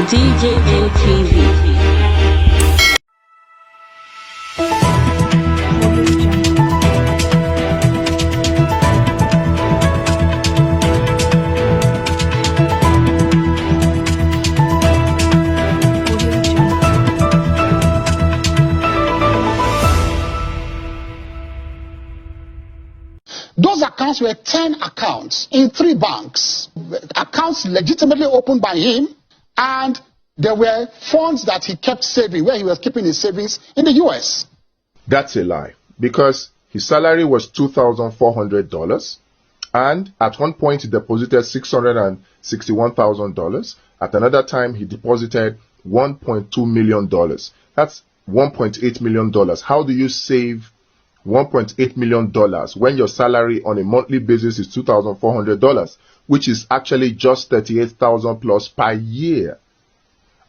DJA TV. Those accounts were 10 accounts in 3 banks, accounts legitimately opened by him, and there were funds that he kept saving, where he was keeping his savings in the US. That's a lie, because his salary was $2,400, and at one point he deposited $661,000. At another time he deposited $1.2 million. That's $1.8 million. How do you save $1.8 million when your salary on a monthly basis is $2,400, which is actually just $38,000 plus per year?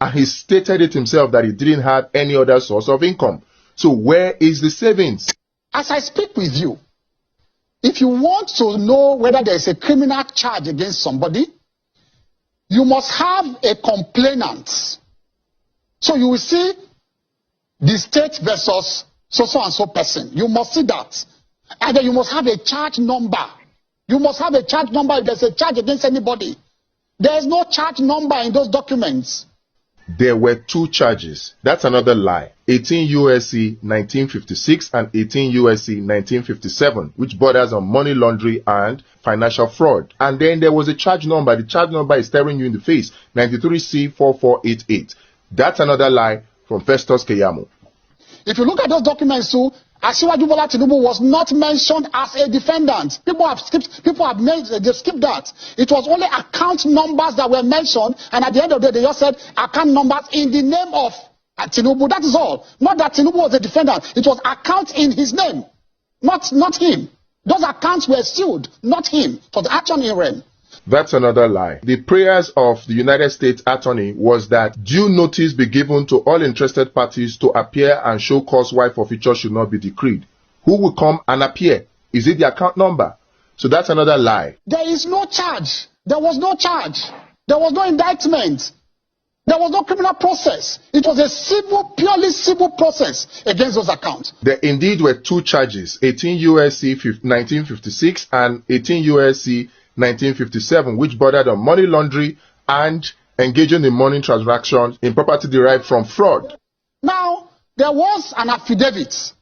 And he stated it himself that he didn't have any other source of income. So where is the savings? As I speak with you, if you want to know whether there is a criminal charge against somebody, you must have a complainant. So you will see the state versus so and so person. You must see that. And then you must have a charge number. You must have a charge number if there's a charge against anybody. There is no charge number in those documents. There were 2 charges. That's another lie. 18 U.S.C. 1956 and 18 U.S.C. 1957, which borders on money laundering and financial fraud. And then there was a charge number. The charge number is staring you in the face. 93C4488. That's another lie from Festus Keyamo. If you look at those documents too, Asiwaju Bola Tinubu was not mentioned as a defendant. They've skipped that. It was only account numbers that were mentioned, and at the end of the day, they just said account numbers in the name of Tinubu. That is all. Not that Tinubu was a defendant. It was accounts in his name, not him. Those accounts were sealed, not him, for the action in rem. That's another lie. The prayers of the United States Attorney was that due notice be given to all interested parties to appear and show cause why forfeiture should not be decreed. Who will come and appear? Is it the account number? So that's another lie. There is no charge. There was no charge. There was no indictment. There was no criminal process. It was a purely civil process against those accounts. There indeed were 2 charges, 18 U.S.C. 1956 and 18 U.S.C. 1957, which bordered on money laundering and engaging in money transactions in property derived from fraud. Now, there was an affidavit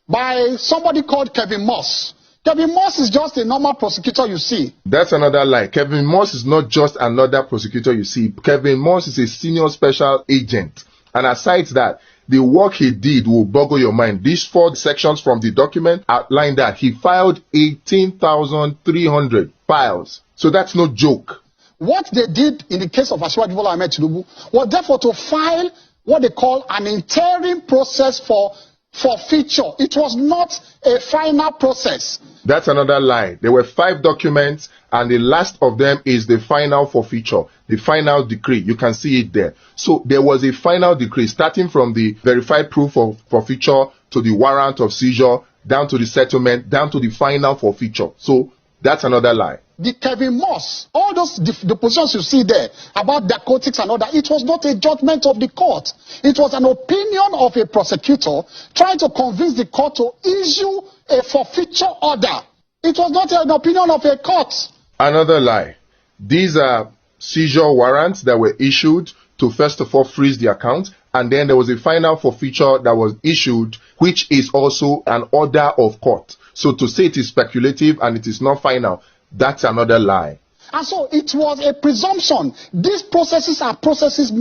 by somebody called Kevin Moss. Kevin Moss is just a normal prosecutor you see. That's another lie. Kevin Moss is not just another prosecutor you see. Kevin Moss is a senior special agent. And aside that, the work he did will boggle your mind. These 4 sections from the document outline that he filed 18,300 files. So that's no joke. What they did in the case of Asiwaju Bola Ahmed Tinubu was therefore to file what they call an interim process for forfeiture. It was not a final process. That's another lie. There were 5 documents, and the last of them is the final forfeiture, the final decree. You can see it there. So there was a final decree starting from the verified proof of forfeiture to the warrant of seizure, down to the settlement, down to the final forfeiture. So that's another lie. The Kevin Moss, all those depositions you see there about narcotics and all that, it was not a judgment of the court. It was an opinion of a prosecutor trying to convince the court to issue a forfeiture order. It was not an opinion of a court. Another lie. These are seizure warrants that were issued to first of all freeze the account, and then there was a final forfeiture that was issued, which is also an order of court. So to say it is speculative and it is not final, that's another lie. And so it was a presumption. These processes are processes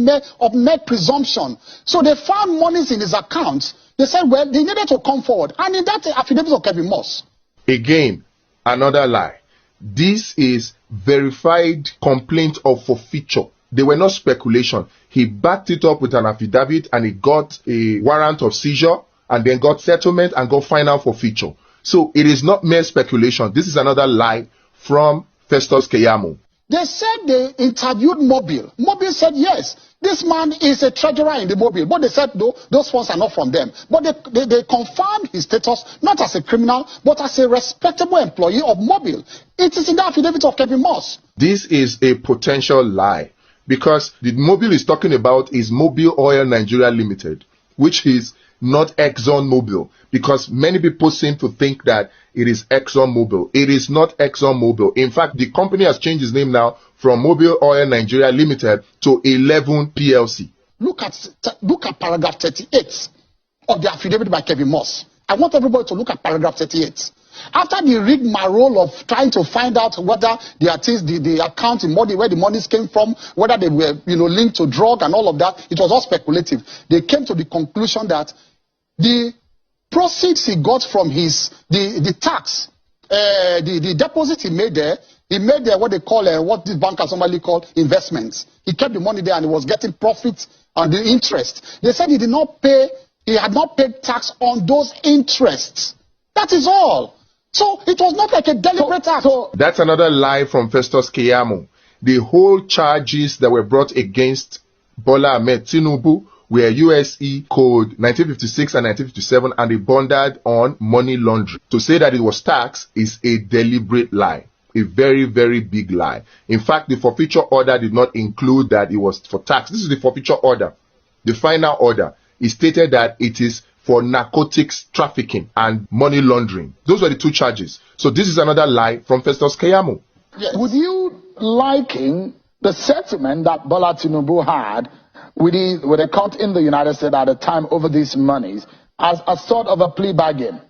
of mere presumption. So they found monies in his account. They said, well, they needed to come forward. And in that affidavit of Kevin Moss. Again, another lie. This is verified complaint of forfeiture. They were not speculation. He backed it up with an affidavit, and he got a warrant of seizure, and then got settlement and got final forfeiture. So it is not mere speculation. This is another lie from Festus Keyamo. They said they interviewed Mobile. Mobile said, yes, this man is a treasurer in the Mobile. But they said, no, those funds are not from them. But they confirmed his status, not as a criminal, but as a respectable employee of Mobile. It is in the affidavit of Kevin Moss. This is a potential lie. because the Mobil is talking about is Mobil Oil Nigeria Limited, which is not Exxon Mobil, because many people seem to think that it is Exxon Mobil. It is not Exxon Mobil. In fact, the company has changed its name now from Mobil Oil Nigeria Limited to 11 PLC. Look at paragraph 38 of the affidavit by Kevin Moss. I want everybody to look at paragraph 38. After the rigmarole of trying to find out whether the account in money, where the monies came from, whether they were linked to drug and all of that, it was all speculative. They came to the conclusion that the proceeds he got from the tax, the deposit he made there what they call what these bankers normally call investments. He kept the money there and he was getting profit on the interest. They said he had not paid tax on those interests. That is all. So it was not like a deliberate act. So that's another lie from Festus Keyamo. The whole charges that were brought against Bola Ahmed Tinubu were USC code 1956 and 1957, and they bonded on money laundering. To say that it was tax is a deliberate lie. A very, very big lie. In fact, the forfeiture order did not include that it was for tax. This is the forfeiture order. The final order. It stated that it is for narcotics trafficking and money laundering. Those were the two charges. So this is another lie from Festus Keyamo. Yes. Would you liken the settlement that Bola Tinubu had with a court in the United States at the time over these monies as a sort of a plea bargain?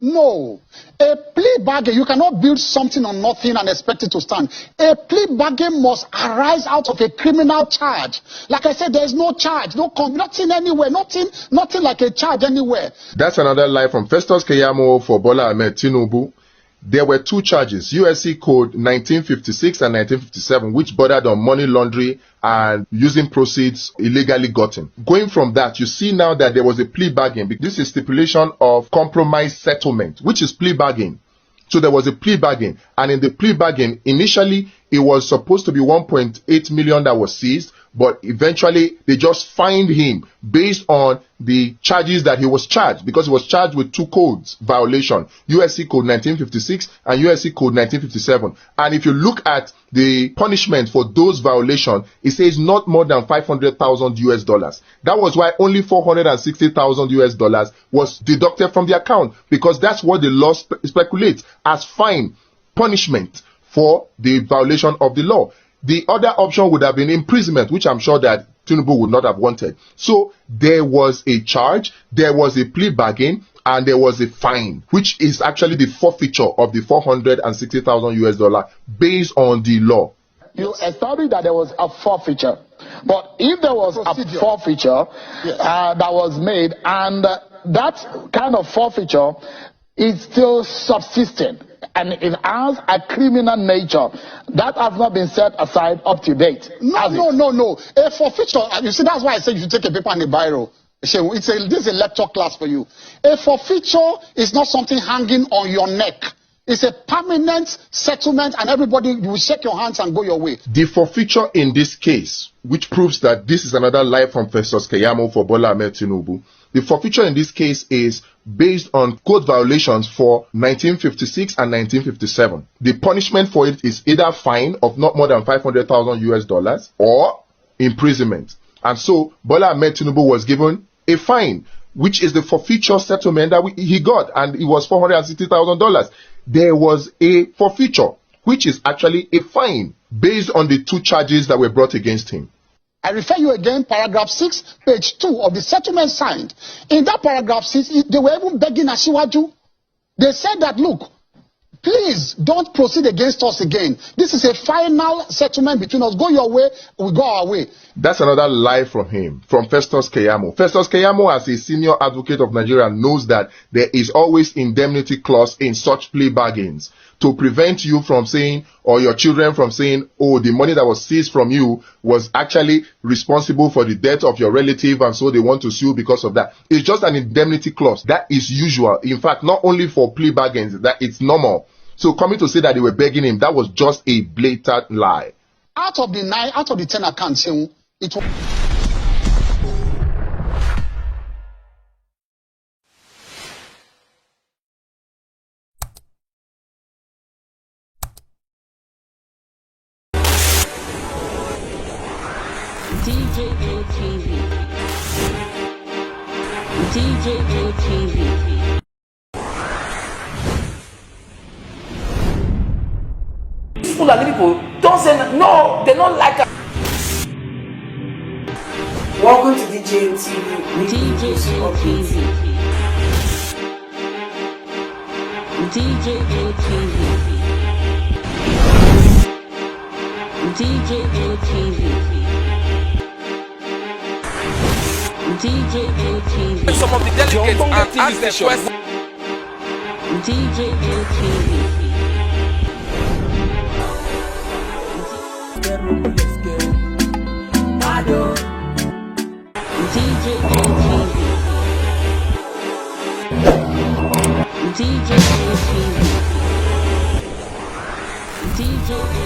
No. A plea bargain, you cannot build something on nothing and expect it to stand. A plea bargain must arise out of a criminal charge. Like I said, there is no charge, nothing anywhere, nothing like a charge anywhere. That's another lie from Festus Keyamo for Bola Ahmed Tinubu. There were two charges, USC code 1956 and 1957, which bordered on money laundering and using proceeds illegally gotten. Going from that, you see now that there was a plea bargain. This is stipulation of compromise settlement, which is plea bargain. So there was a plea bargain, and in the plea bargain, initially it was supposed to be 1.8 million that was seized, but eventually they just fined him based on the charges that he was charged, because he was charged with two codes violation, USC code 1956 and USC code 1957. And if you look at the punishment for those violations, it says not more than $500,000. That was why only $460,000 was deducted from the account, because that's what the law speculates as fine punishment for the violation of the law. The other option would have been imprisonment, which I'm sure that Tinubu would not have wanted. So there was a charge, there was a plea bargain, and there was a fine, which is actually the forfeiture of the $460,000 based on the law. You established that there was a forfeiture. But if there was a forfeiture that was made, and that kind of forfeiture is still subsisting, and it has a criminal nature, that has not been set aside up to date. No. A forfeiture, you see, that's why I said you should take a paper and a biro. This is a lecture class for you. A forfeiture is not something hanging on your neck. It's a permanent settlement, and everybody, you will shake your hands and go your way. The forfeiture in this case, which proves that this is another lie from Festus Keyamo for Bola Ahmed Tinubu, the forfeiture in this case is based on code violations for 1956 and 1957. The punishment for it is either fine of not more than $500,000 or imprisonment. And so Bola Ahmed Tinubu was given a fine, which is the forfeiture settlement that he got, and it was $460,000. There was a forfeiture, which is actually a fine based on the two charges that were brought against him. I refer you again, paragraph 6, page 2 of the settlement signed. In that paragraph 6, they were even begging Asiwaju. They said that, look, please don't proceed against us again. This is a final settlement between us. Go your way, we go our way. That's another lie from him, from Festus Keyamo. Festus Keyamo, as a senior advocate of Nigeria, knows that there is always indemnity clause in such plea bargains to prevent you from saying, or your children from saying, oh, the money that was seized from you was actually responsible for the death of your relative, and so they want to sue because of that. It's just an indemnity clause. That is usual. In fact, not only for plea bargains, that it's normal. So coming to say that they were begging him, that was just a blatant lie. Out of the 10 accounts, it was... DJ TV. DJ TV. Fulani people don't say no, they don't like us. Welcome to DJ TV. DJ TV. DJ TV. DJ TV. DJ TV. Some of the delegates and ask the question. DJ TV. DJ TV. DJ